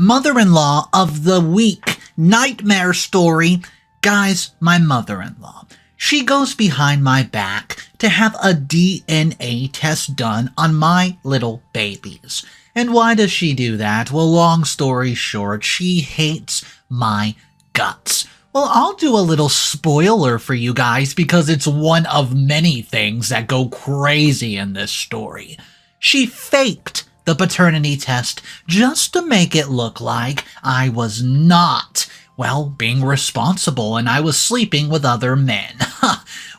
Mother-in-law of the week nightmare story. Guys, my mother-in-law. She goes behind my back to have a DNA test done on my little babies. And why does she do that? Well, long story short, she hates my guts. Well, I'll do a little spoiler for you guys because it's one of many things that go crazy in this story. She faked the paternity test just to make it look like I was not, being responsible and I was sleeping with other men.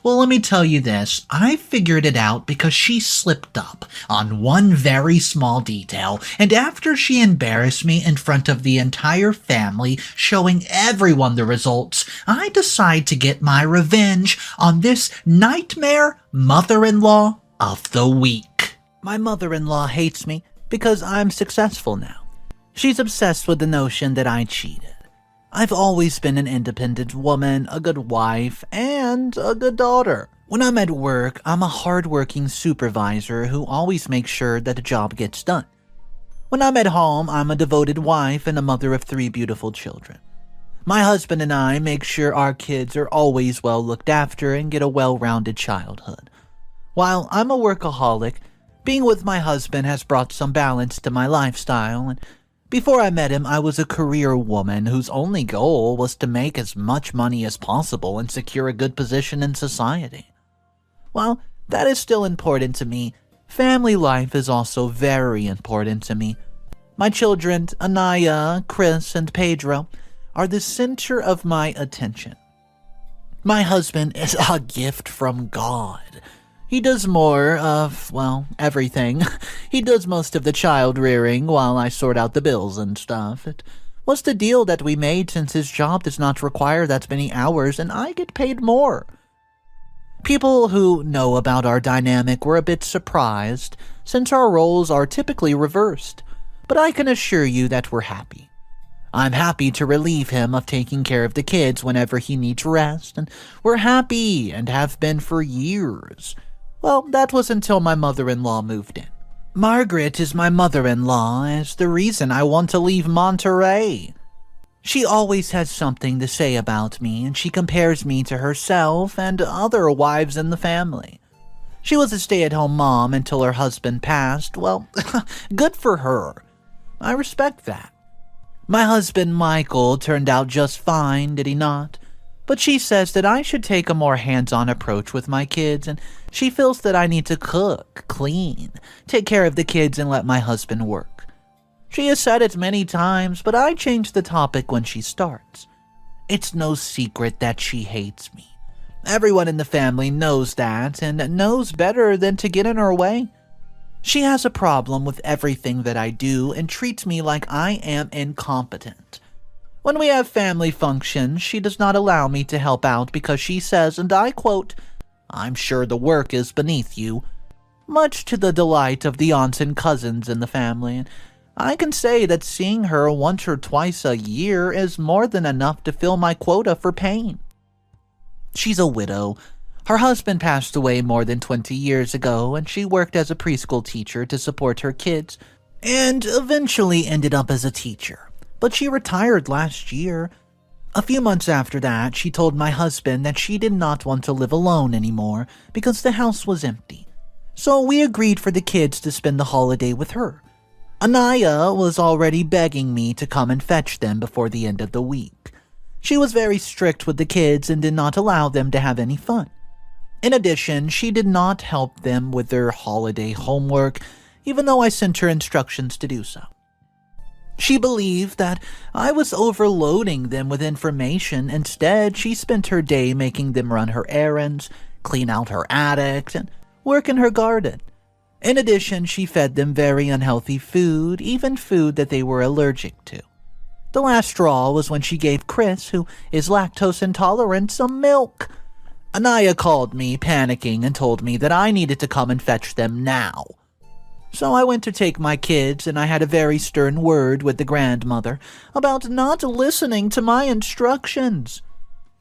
Well, let me tell you this. I figured it out because she slipped up on one very small detail, and after she embarrassed me in front of the entire family, showing everyone the results, I decide to get my revenge on this nightmare mother-in-law of the week. My mother-in-law hates me because I'm successful now. She's obsessed with the notion that I cheated. I've always been an independent woman, a good wife, and a good daughter. When I'm at work, I'm a hardworking supervisor who always makes sure that the job gets done. When I'm at home, I'm a devoted wife and a mother of 3 beautiful children. My husband and I make sure our kids are always well looked after and get a well-rounded childhood. While I'm a workaholic, being with my husband has brought some balance to my lifestyle, and before I met him, I was a career woman whose only goal was to make as much money as possible and secure a good position in society. While that is still important to me, family life is also very important to me. My children, Anaya, Chris, and Pedro, are the center of my attention. My husband is a gift from God. He does more of, everything. He does most of the child rearing while I sort out the bills and stuff. It was the deal that we made since his job does not require that many hours and I get paid more. People who know about our dynamic were a bit surprised since our roles are typically reversed, but I can assure you that we're happy. I'm happy to relieve him of taking care of the kids whenever he needs rest, and we're happy and have been for years. Well, that was until my mother-in-law moved in. Margaret is my mother-in-law as the reason I want to leave Monterey. She always has something to say about me, and she compares me to herself and other wives in the family. She was a stay-at-home mom until her husband passed. Well, good for her. I respect that. My husband, Michael, turned out just fine, did he not? But she says that I should take a more hands-on approach with my kids, and she feels that I need to cook, clean, take care of the kids, and let my husband work. She has said it many times, but I change the topic when she starts. It's no secret that she hates me. Everyone in the family knows that, and knows better than to get in her way. She has a problem with everything that I do and treats me like I am incompetent. When we have family functions, she does not allow me to help out because she says, and I quote, "I'm sure the work is beneath you," much to the delight of the aunts and cousins in the family. And I can say that seeing her once or twice a year is more than enough to fill my quota for pain. She's a widow. Her husband passed away more than 20 years ago, and she worked as a preschool teacher to support her kids, and eventually ended up as a teacher. But she retired last year. A few months after that, she told my husband that she did not want to live alone anymore because the house was empty. So we agreed for the kids to spend the holiday with her. Anaya was already begging me to come and fetch them before the end of the week. She was very strict with the kids and did not allow them to have any fun. In addition, she did not help them with their holiday homework, even though I sent her instructions to do so. She believed that I was overloading them with information. Instead, she spent her day making them run her errands, clean out her attic, and work in her garden. In addition, she fed them very unhealthy food, even food that they were allergic to. The last straw was when she gave Chris, who is lactose intolerant, some milk. Anaya called me, panicking, and told me that I needed to come and fetch them now. So I went to take my kids, and I had a very stern word with the grandmother about not listening to my instructions.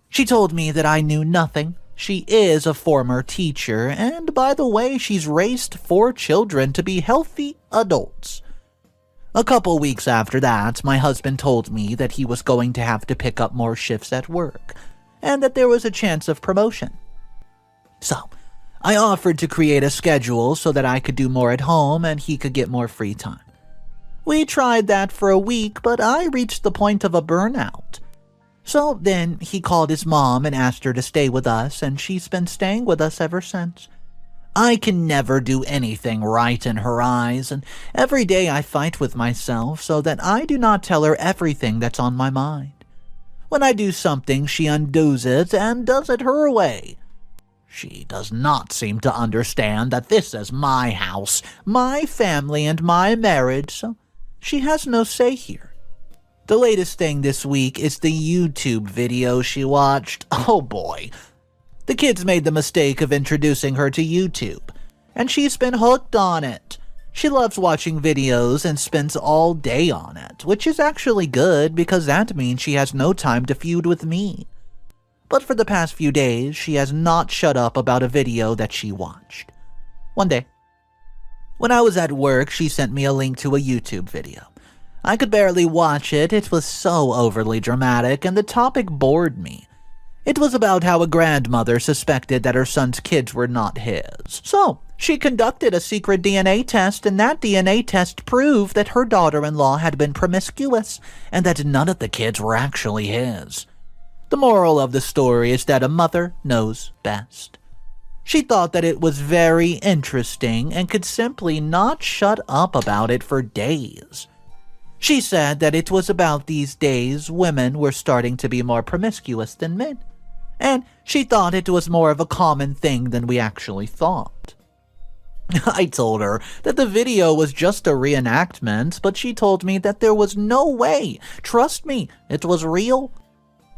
She told me that I knew nothing. She is a former teacher, and by the way, she's raised 4 children to be healthy adults. A couple weeks after that, my husband told me that he was going to have to pick up more shifts at work, and that there was a chance of promotion. So, I offered to create a schedule so that I could do more at home and he could get more free time. We tried that for a week, but I reached the point of a burnout. So then he called his mom and asked her to stay with us, and she's been staying with us ever since. I can never do anything right in her eyes, and every day I fight with myself so that I do not tell her everything that's on my mind. When I do something, she undoes it and does it her way. She does not seem to understand that this is my house, my family, and my marriage, so she has no say here. The latest thing this week is the YouTube video she watched. Oh boy. The kids made the mistake of introducing her to YouTube, and she's been hooked on it. She loves watching videos and spends all day on it, which is actually good because that means she has no time to feud with me. But for the past few days, she has not shut up about a video that she watched. One day, when I was at work, she sent me a link to a YouTube video. I could barely watch it. It was so overly dramatic, and the topic bored me. It was about how a grandmother suspected that her son's kids were not his. So, she conducted a secret DNA test, and that DNA test proved that her daughter-in-law had been promiscuous, and that none of the kids were actually his. The moral of the story is that a mother knows best. She thought that it was very interesting and could simply not shut up about it for days. She said that it was about these days women were starting to be more promiscuous than men, and she thought it was more of a common thing than we actually thought. I told her that the video was just a reenactment, but she told me that there was no way. Trust me, it was real.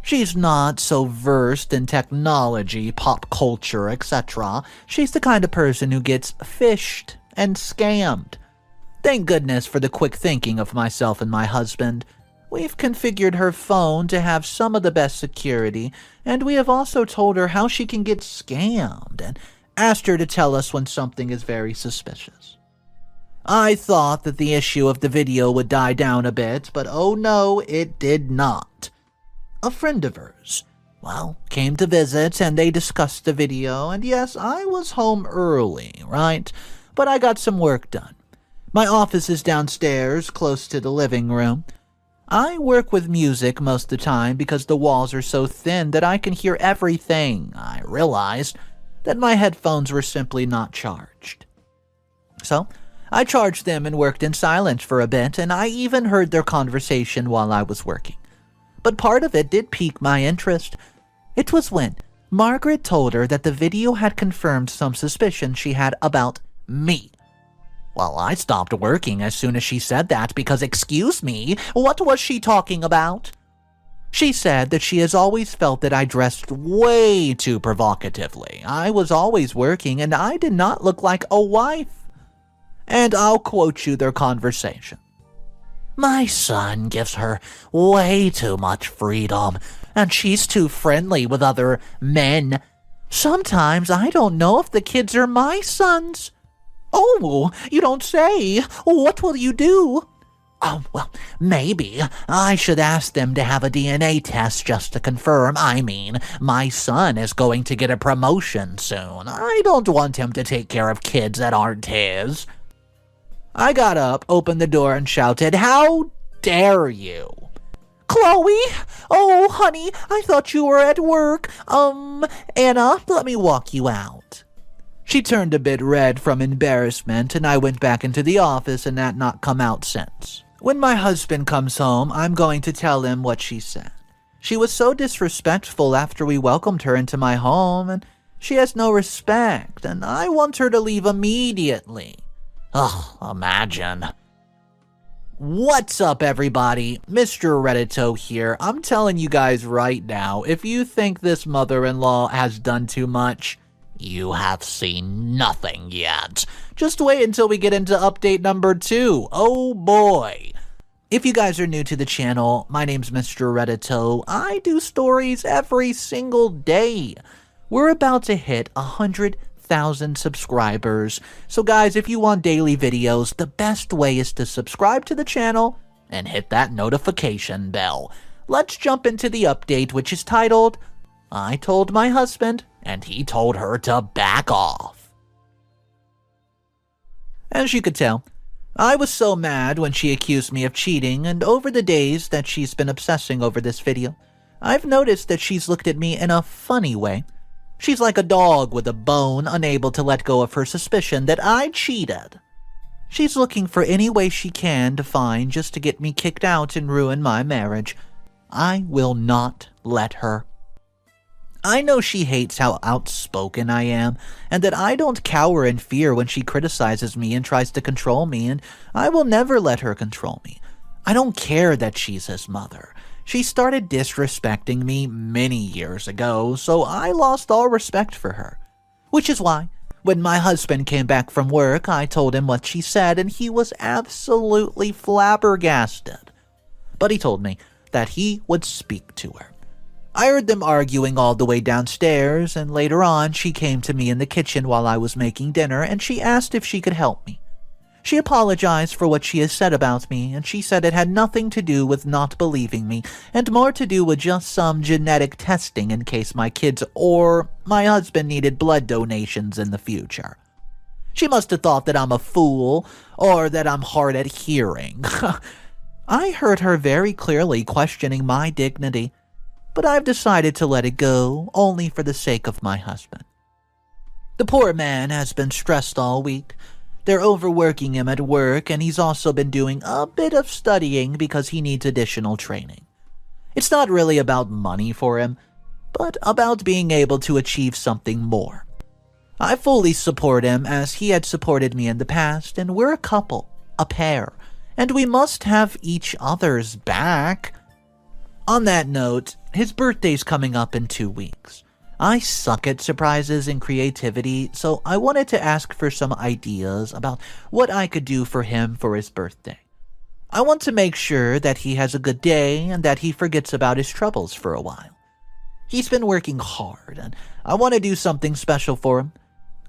She's not so versed in technology, pop culture, etc. She's the kind of person who gets fished and scammed. Thank goodness for the quick thinking of myself and my husband. We've configured her phone to have some of the best security, and we have also told her how she can get scammed and asked her to tell us when something is very suspicious. I thought that the issue of the video would die down a bit, but oh no, it did not. A friend of hers, came to visit and they discussed the video, and yes, I was home early, right? But I got some work done. My office is downstairs, close to the living room. I work with music most of the time because the walls are so thin that I can hear everything. I realized that my headphones were simply not charged. So, I charged them and worked in silence for a bit, and I even heard their conversation while I was working. But part of it did pique my interest. It was when Margaret told her that the video had confirmed some suspicion she had about me. Well, I stopped working as soon as she said that because, excuse me, what was she talking about? She said that she has always felt that I dressed way too provocatively. I was always working and I did not look like a wife. And I'll quote you their conversation. My son gives her way too much freedom, and she's too friendly with other men. Sometimes I don't know if the kids are my sons. Oh, you don't say. What will you do? Oh, well, maybe I should ask them to have a DNA test just to confirm. I mean, my son is going to get a promotion soon. I don't want him to take care of kids that aren't his. I got up, opened the door, and shouted, "How dare you?" Chloe? Oh, honey, I thought you were at work. Anna, let me walk you out. She turned a bit red from embarrassment, and I went back into the office and had not come out since. When my husband comes home, I'm going to tell him what she said. She was so disrespectful after we welcomed her into my home, and she has no respect, and I want her to leave immediately. Ugh, imagine. What's up, everybody? Mr. Reddito here. I'm telling you guys right now, if you think this mother-in-law has done too much, you have seen nothing yet. Just wait until we get into update number 2. Oh boy. If you guys are new to the channel, my name's Mr. Reddito. I do stories every single day. We're about to hit 100,000 8,000 subscribers. So guys, if you want daily videos, the best way is to subscribe to the channel and hit that notification bell. Let's jump into the update, which is titled, I told my husband and he told her to back off. As you could tell, I was so mad when she accused me of cheating, and over the days that she's been obsessing over this video, I've noticed that she's looked at me in a funny way. She's like a dog with a bone, unable to let go of her suspicion that I cheated. She's looking for any way she can to find just to get me kicked out and ruin my marriage. I will not let her. I know she hates how outspoken I am, and that I don't cower in fear when she criticizes me and tries to control me, and I will never let her control me. I don't care that she's his mother. She started disrespecting me many years ago, so I lost all respect for her. Which is why, when my husband came back from work, I told him what she said, and he was absolutely flabbergasted. But he told me that he would speak to her. I heard them arguing all the way downstairs, and later on she came to me in the kitchen while I was making dinner, and she asked if she could help me. She apologized for what she has said about me, and she said it had nothing to do with not believing me, and more to do with just some genetic testing in case my kids or my husband needed blood donations in the future. She must have thought that I'm a fool, or that I'm hard at hearing. I heard her very clearly questioning my dignity, but I've decided to let it go, only for the sake of my husband. The poor man has been stressed all week. They're overworking him at work, and he's also been doing a bit of studying because he needs additional training. It's not really about money for him, but about being able to achieve something more. I fully support him as he had supported me in the past, and we're a couple, a pair, and we must have each other's back. On that note, his birthday's coming up in 2 weeks. I suck at surprises and creativity, so I wanted to ask for some ideas about what I could do for him for his birthday. I want to make sure that he has a good day and that he forgets about his troubles for a while. He's been working hard, and I want to do something special for him.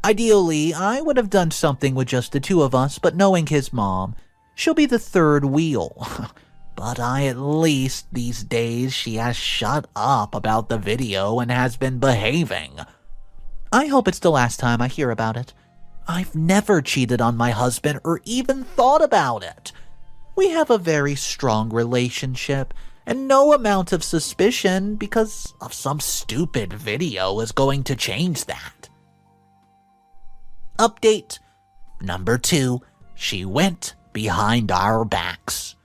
Ideally, I would have done something with just the two of us, but knowing his mom, she'll be the third wheel. But at least these days she has shut up about the video and has been behaving. I hope it's the last time I hear about it. I've never cheated on my husband or even thought about it. We have a very strong relationship, and no amount of suspicion because of some stupid video is going to change that. Update number 2. She went behind our backs.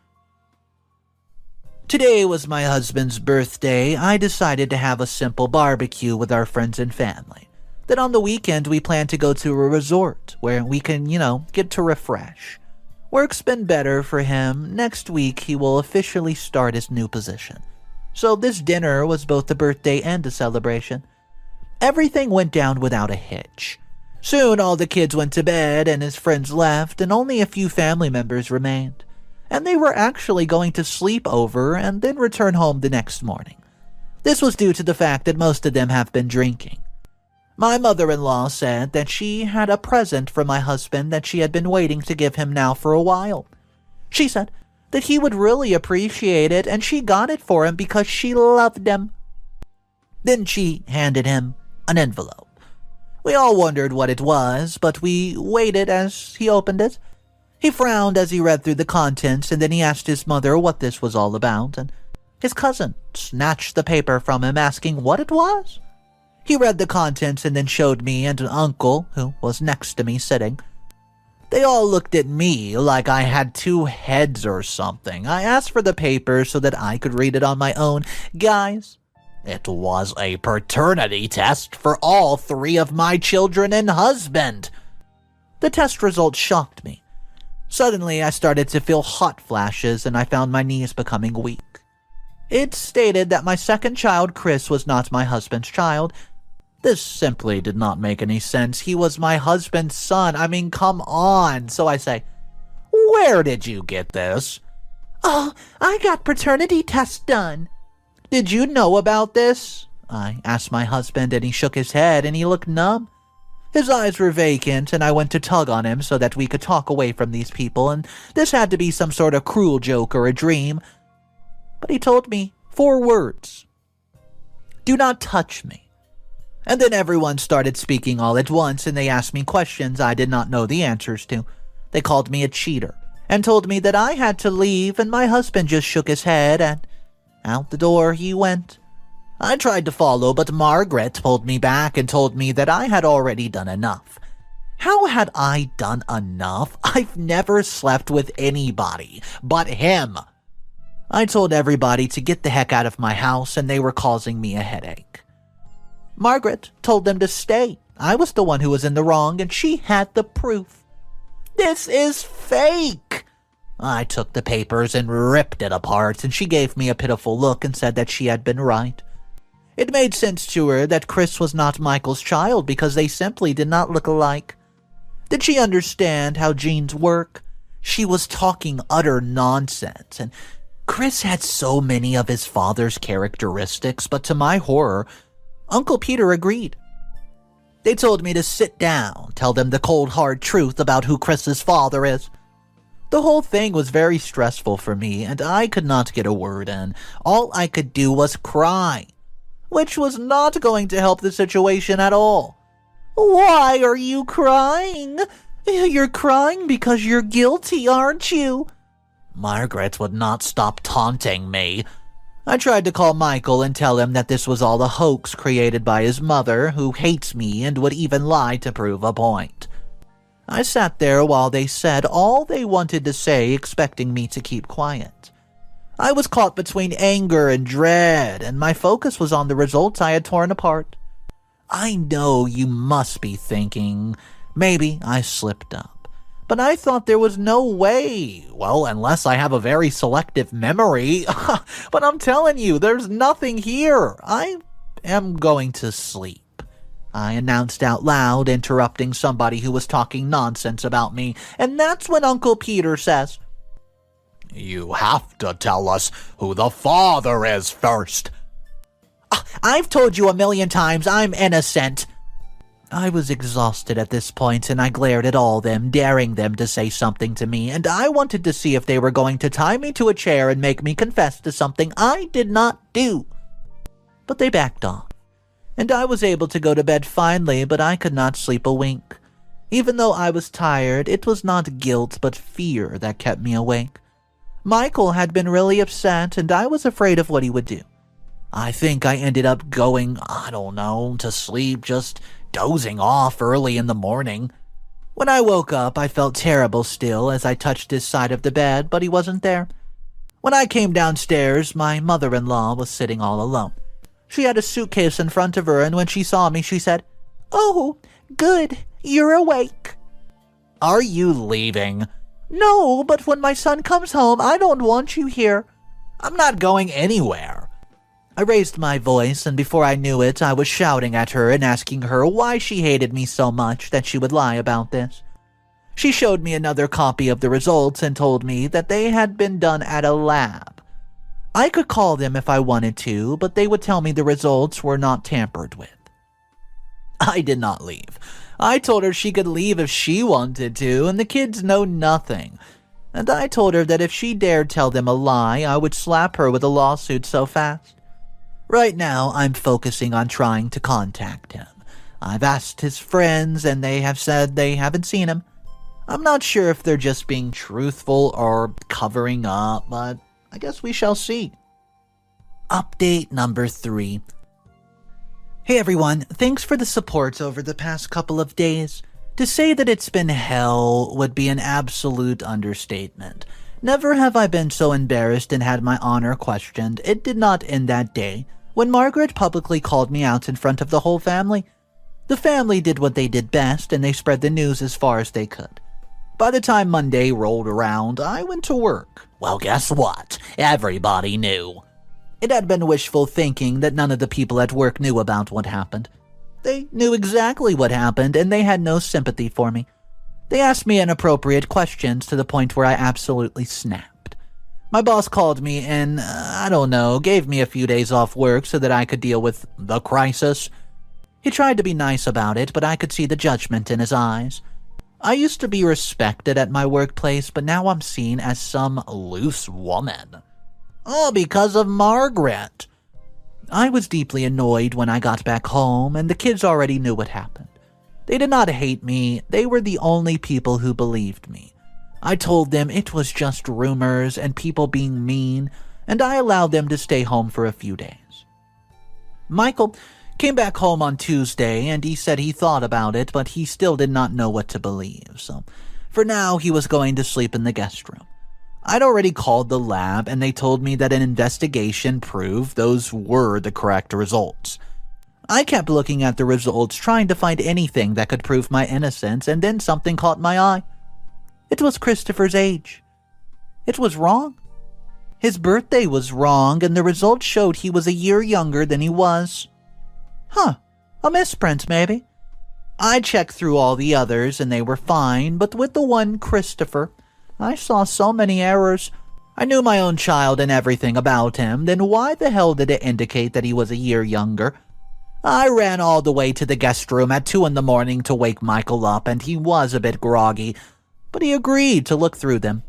Today was my husband's birthday. I decided to have a simple barbecue with our friends and family. Then on the weekend, we plan to go to a resort where we can, get to refresh. Work's been better for him. Next week, he will officially start his new position. So this dinner was both a birthday and a celebration. Everything went down without a hitch. Soon, all the kids went to bed and his friends left, and only a few family members remained. And they were actually going to sleep over and then return home the next morning. This was due to the fact that most of them have been drinking. My mother-in-law said that she had a present for my husband that she had been waiting to give him now for a while. She said that he would really appreciate it, and she got it for him because she loved him. Then she handed him an envelope. We all wondered what it was, but we waited as he opened it. He frowned as he read through the contents, and then he asked his mother what this was all about, and his cousin snatched the paper from him, asking what it was. He read the contents and then showed me and an uncle, who was next to me sitting. They all looked at me like I had 2 heads or something. I asked for the paper so that I could read it on my own. Guys, it was a paternity test for all 3 of my children and husband. The test results shocked me. Suddenly, I started to feel hot flashes, and I found my knees becoming weak. It stated that my second child, Chris, was not my husband's child. This simply did not make any sense. He was my husband's son. I mean, come on. So I say, where did you get this? Oh, I got paternity tests done. Did you know about this? I asked my husband, and he shook his head, and he looked numb. His eyes were vacant, and I went to tug on him so that we could talk away from these people, and this had to be some sort of cruel joke or a dream. But he told me 4 words. Do not touch me. And then everyone started speaking all at once, and they asked me questions I did not know the answers to. They called me a cheater, and told me that I had to leave, and my husband just shook his head, and out the door he went. I tried to follow, but Margaret pulled me back and told me that I had already done enough. How had I done enough? I've never slept with anybody but him. I told everybody to get the heck out of my house, and they were causing me a headache. Margaret told them to stay. I was the one who was in the wrong, and she had the proof. This is fake! I took the papers and ripped it apart, and she gave me a pitiful look and said that she had been right. It made sense to her that Chris was not Michael's child because they simply did not look alike. Did she understand how genes work? She was talking utter nonsense, and Chris had so many of his father's characteristics, but to my horror, Uncle Peter agreed. They told me to sit down, tell them the cold hard truth about who Chris's father is. The whole thing was very stressful for me, and I could not get a word in. All I could do was cry, which was not going to help the situation at all. Why are you crying? You're crying because you're guilty, aren't you? Margaret would not stop taunting me. I tried to call Michael and tell him that this was all a hoax created by his mother, who hates me and would even lie to prove a point. I sat there while they said all they wanted to say, expecting me to keep quiet. I was caught between anger and dread, and my focus was on the results I had torn apart. I know you must be thinking, maybe I slipped up. But I thought there was no way. Well, unless I have a very selective memory. But I'm telling you, there's nothing here. I am going to sleep, I announced out loud, interrupting somebody who was talking nonsense about me. And that's when Uncle Peter says, You have to tell us who the father is first. I've told you 1,000,000 times I'm innocent. I was exhausted at this point, and I glared at all them, daring them to say something to me, and I wanted to see if they were going to tie me to a chair and make me confess to something I did not do. But they backed off, and I was able to go to bed finally, but I could not sleep a wink. Even though I was tired, it was not guilt but fear that kept me awake. Michael had been really upset, and I was afraid of what he would do. I think I ended up going, to sleep, just dozing off early in the morning. When I woke up, I felt terrible still as I touched his side of the bed, but he wasn't there. When I came downstairs, my mother-in-law was sitting all alone. She had a suitcase in front of her, and when she saw me, she said, "Oh, good, you're awake." "Are you leaving?" "No, but when my son comes home, I don't want you here." "I'm not going anywhere." I raised my voice, and before I knew it, I was shouting at her and asking her why she hated me so much that she would lie about this. She showed me another copy of the results and told me that they had been done at a lab. I could call them if I wanted to, but they would tell me the results were not tampered with. I did not leave. I told her she could leave if she wanted to, and the kids know nothing. And I told her that if she dared tell them a lie, I would slap her with a lawsuit so fast. Right now, I'm focusing on trying to contact him. I've asked his friends, and they have said they haven't seen him. I'm not sure if they're just being truthful or covering up, but I guess we shall see. Update number 3. Hey everyone, thanks for the support over the past couple of days. To say that it's been hell would be an absolute understatement. Never have I been so embarrassed and had my honor questioned. It did not end that day, when Margaret publicly called me out in front of the whole family. The family did what they did best, and they spread the news as far as they could. By the time Monday rolled around, I went to work. Well, guess what? Everybody knew. It had been wishful thinking that none of the people at work knew about what happened. They knew exactly what happened, and they had no sympathy for me. They asked me inappropriate questions to the point where I absolutely snapped. My boss called me and, gave me a few days off work so that I could deal with the crisis. He tried to be nice about it, but I could see the judgment in his eyes. I used to be respected at my workplace, but now I'm seen as some loose woman. All because of Margaret. I was deeply annoyed when I got back home, and the kids already knew what happened. They did not hate me, they were the only people who believed me. I told them it was just rumors and people being mean, and I allowed them to stay home for a few days. Michael came back home on Tuesday, and he said he thought about it, but he still did not know what to believe, so for now he was going to sleep in the guest room. I'd already called the lab, and they told me that an investigation proved those were the correct results. I kept looking at the results, trying to find anything that could prove my innocence, and then something caught my eye. It was Christopher's age. It was wrong. His birthday was wrong, and the results showed he was a year younger than he was. A misprint, maybe. I checked through all the others, and they were fine, but with the one Christopher, I saw so many errors. I knew my own child and everything about him, then why the hell did it indicate that he was a year younger? I ran all the way to the guest room at 2 a.m. to wake Michael up, and he was a bit groggy, but he agreed to look through them.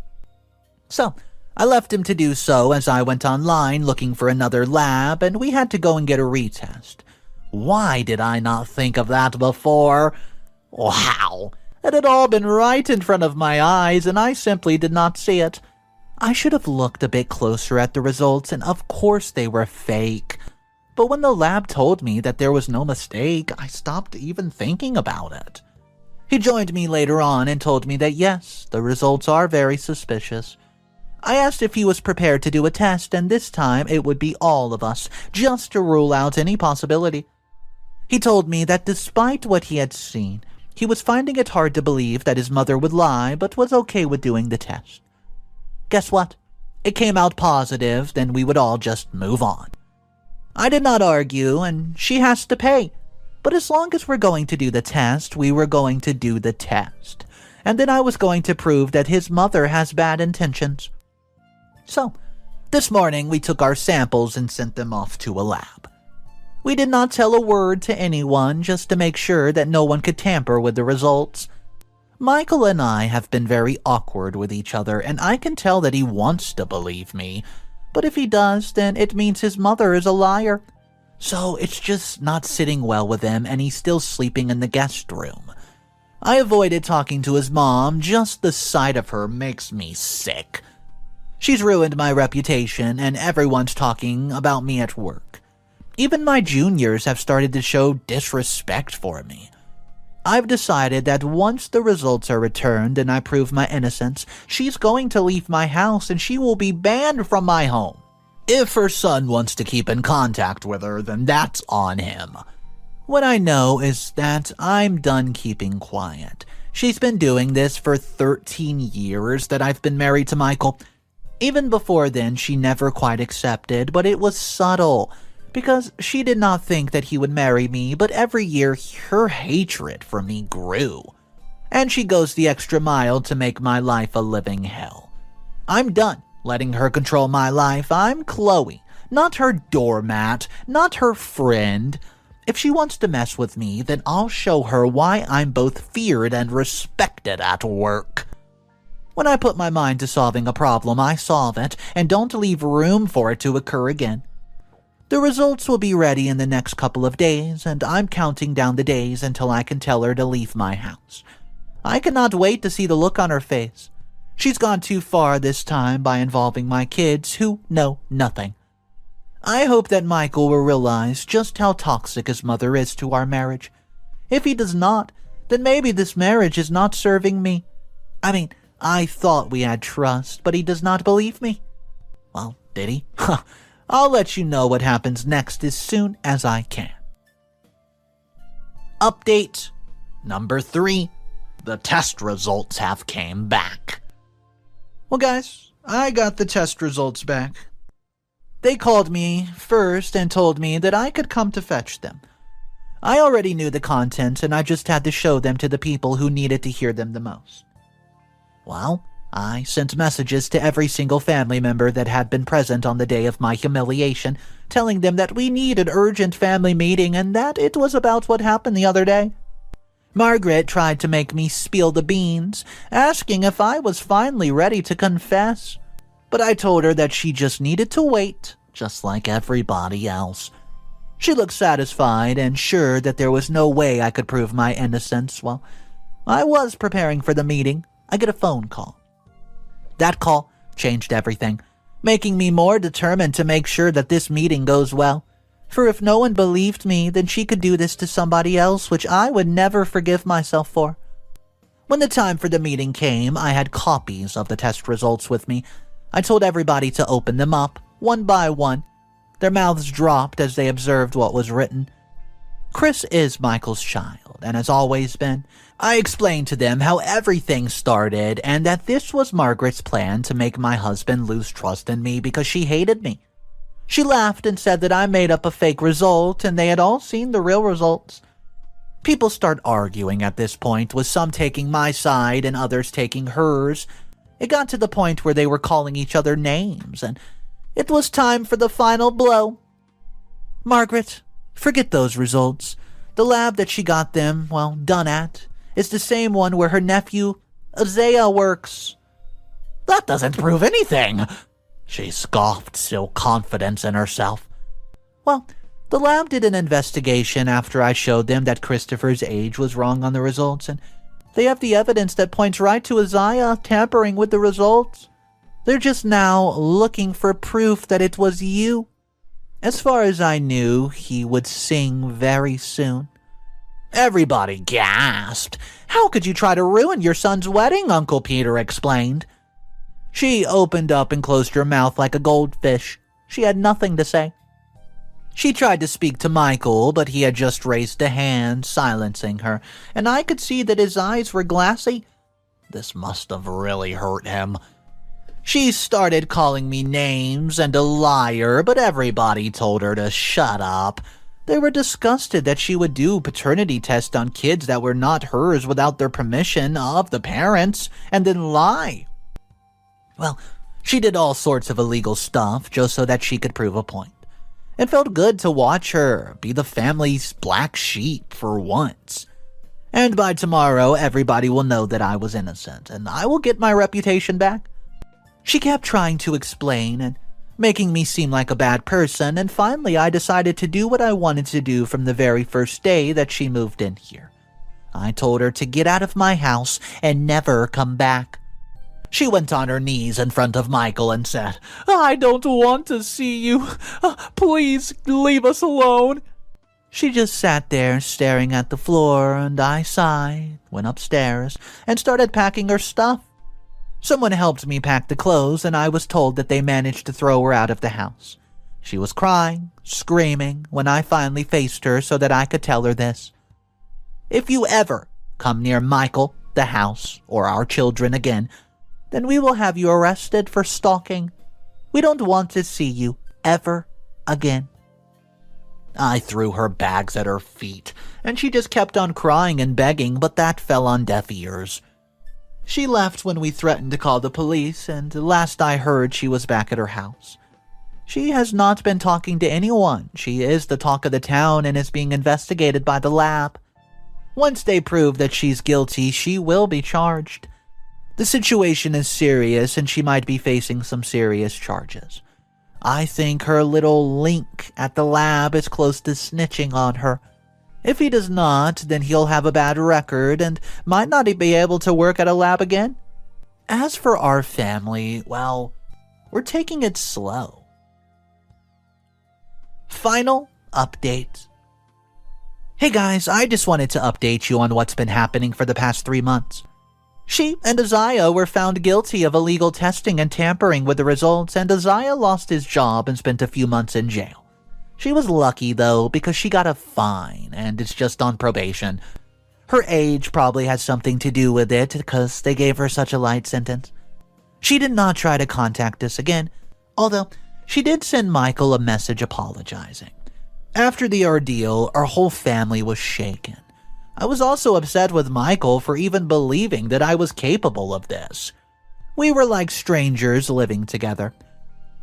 So, I left him to do so as I went online looking for another lab, and we had to go and get a retest. Why did I not think of that before? Wow! It had all been right in front of my eyes, and I simply did not see it. I should have looked a bit closer at the results, and of course they were fake. But when the lab told me that there was no mistake, I stopped even thinking about it. He joined me later on and told me that yes, the results are very suspicious. I asked if he was prepared to do a test, and this time it would be all of us, just to rule out any possibility. He told me that despite what he had seen, he was finding it hard to believe that his mother would lie, but was okay with doing the test. Guess what? It came out positive, then we would all just move on. I did not argue, and she has to pay. But as long as we're going to do the test, we were going to do the test. And then I was going to prove that his mother has bad intentions. So, this morning we took our samples and sent them off to a lab. We did not tell a word to anyone, just to make sure that no one could tamper with the results. Michael and I have been very awkward with each other, and I can tell that he wants to believe me. But if he does, then it means his mother is a liar. So it's just not sitting well with him, and he's still sleeping in the guest room. I avoided talking to his mom, just the sight of her makes me sick. She's ruined my reputation, and everyone's talking about me at work. Even my juniors have started to show disrespect for me. I've decided that once the results are returned and I prove my innocence, she's going to leave my house and she will be banned from my home. If her son wants to keep in contact with her, then that's on him. What I know is that I'm done keeping quiet. She's been doing this for 13 years that I've been married to Michael. Even before then, she never quite accepted, but it was subtle. Because she did not think that he would marry me, but every year her hatred for me grew. And she goes the extra mile to make my life a living hell. I'm done letting her control my life. I'm Chloe, not her doormat, not her friend. If she wants to mess with me, then I'll show her why I'm both feared and respected at work. When I put my mind to solving a problem, I solve it, and don't leave room for it to occur again. The results will be ready in the next couple of days, and I'm counting down the days until I can tell her to leave my house. I cannot wait to see the look on her face. She's gone too far this time by involving my kids, who know nothing. I hope that Michael will realize just how toxic his mother is to our marriage. If he does not, then maybe this marriage is not serving me. I thought we had trust, but he does not believe me. Well, did he? I'll let you know what happens next as soon as I can. Update number 3. The test results have came back. Well, guys, I got the test results back. They called me first and told me that I could come to fetch them. I already knew the content, and I just had to show them to the people who needed to hear them the most. Well, I sent messages to every single family member that had been present on the day of my humiliation, telling them that we need an urgent family meeting and that it was about what happened the other day. Margaret tried to make me spill the beans, asking if I was finally ready to confess. But I told her that she just needed to wait, just like everybody else. She looked satisfied and sure that there was no way I could prove my innocence. While I was preparing for the meeting, I get a phone call. That call changed everything, making me more determined to make sure that this meeting goes well. For if no one believed me, then she could do this to somebody else, which I would never forgive myself for. When the time for the meeting came, I had copies of the test results with me. I told everybody to open them up, one by one. Their mouths dropped as they observed what was written. Chris is Michael's child, and has always been. I explained to them how everything started, and that this was Margaret's plan to make my husband lose trust in me because she hated me. She laughed and said that I made up a fake result, and they had all seen the real results. People start arguing at this point, with some taking my side and others taking hers. It got to the point where they were calling each other names, and it was time for the final blow. Margaret, forget those results. The lab that she got them, done at, is the same one where her nephew, AITA, works. That doesn't prove anything, she scoffed, still confident in herself. Well, the lab did an investigation after I showed them that Christopher's age was wrong on the results, and they have the evidence that points right to AITA tampering with the results. They're just now looking for proof that it was you. As far as I knew, he would sing very soon. Everybody gasped. How could you try to ruin your son's wedding? Uncle Peter explained. She opened up and closed her mouth like a goldfish. She had nothing to say. She tried to speak to Michael, but he had just raised a hand, silencing her, and I could see that his eyes were glassy. This must have really hurt him. She started calling me names and a liar, but everybody told her to shut up. They were disgusted that she would do paternity tests on kids that were not hers without their permission of the parents, and then lie. Well, she did all sorts of illegal stuff just so that she could prove a point. It felt good to watch her be the family's black sheep for once. And by tomorrow, everybody will know that I was innocent, and I will get my reputation back. She kept trying to explain and making me seem like a bad person, and finally I decided to do what I wanted to do from the very first day that she moved in here. I told her to get out of my house and never come back. She went on her knees in front of Michael and said, "I don't want to see you. Please leave us alone." She just sat there staring at the floor, and I sighed, went upstairs, and started packing her stuff. Someone helped me pack the clothes, and I was told that they managed to throw her out of the house. She was crying, screaming, when I finally faced her so that I could tell her this. If you ever come near Michael, the house, or our children again, then we will have you arrested for stalking. We don't want to see you ever again. I threw her bags at her feet, and she just kept on crying and begging, but that fell on deaf ears. She left when we threatened to call the police, and last I heard she was back at her house. She has not been talking to anyone. She is the talk of the town and is being investigated by the lab. Once they prove that she's guilty, she will be charged. The situation is serious, and she might be facing some serious charges. I think her little link at the lab is close to snitching on her. If he does not, then he'll have a bad record and might not be able to work at a lab again. As for our family, well, we're taking it slow. Final update. Hey guys, I just wanted to update you on what's been happening for the past 3 months. She and AITA were found guilty of illegal testing and tampering with the results, and AITA lost his job and spent a few months in jail. She was lucky, though, because she got a fine, and is just on probation. Her age probably has something to do with it, because they gave her such a light sentence. She did not try to contact us again, although she did send Michael a message apologizing. After the ordeal, our whole family was shaken. I was also upset with Michael for even believing that I was capable of this. We were like strangers living together.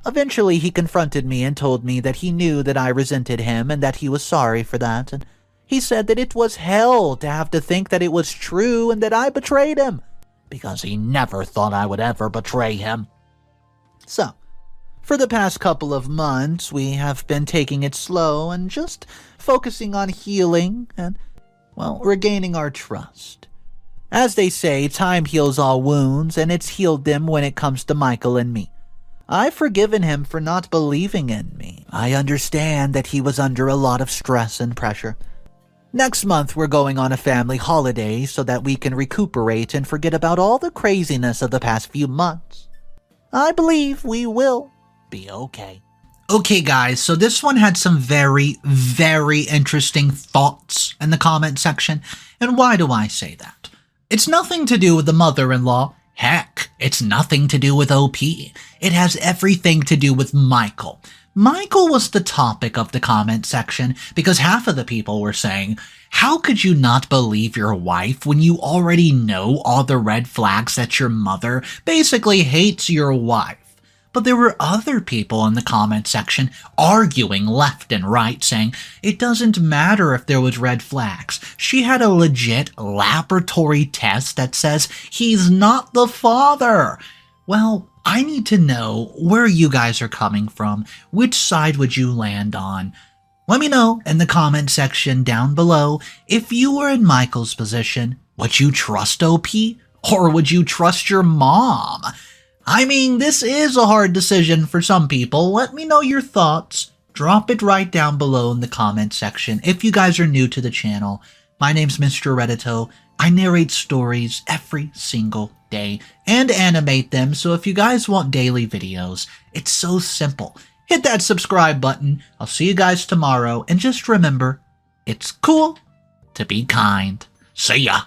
Eventually, he confronted me and told me that he knew that I resented him and that he was sorry for that, and he said that it was hell to have to think that it was true and that I betrayed him, because he never thought I would ever betray him. So, for the past couple of months, we have been taking it slow and just focusing on healing and, well, regaining our trust. As they say, time heals all wounds, and it's healed them when it comes to Michael and me. I've forgiven him for not believing in me. I understand that he was under a lot of stress and pressure. Next month, we're going on a family holiday so that we can recuperate and forget about all the craziness of the past few months. I believe we will be okay. Okay, guys, so this one had some very, very interesting thoughts in the comment section. And why do I say that? It's nothing to do with the mother-in-law. Heck, it's nothing to do with OP. It has everything to do with Michael. Michael was the topic of the comment section because half of the people were saying, how could you not believe your wife when you already know all the red flags that your mother basically hates your wife? But there were other people in the comment section arguing left and right, saying it doesn't matter if there was red flags. She had a legit laboratory test that says he's not the father. Well, I need to know where you guys are coming from. Which side would you land on? Let me know in the comment section down below. If you were in Michael's position, would you trust OP? Or would you trust your mom? I mean, this is a hard decision for some people. Let me know your thoughts. Drop it right down below in the comment section. If you guys are new to the channel, my name's Mr. Reddito. I narrate stories every single day and animate them, so if you guys want daily videos, it's so simple. Hit that subscribe button. I'll see you guys tomorrow, and just remember, it's cool to be kind. See ya!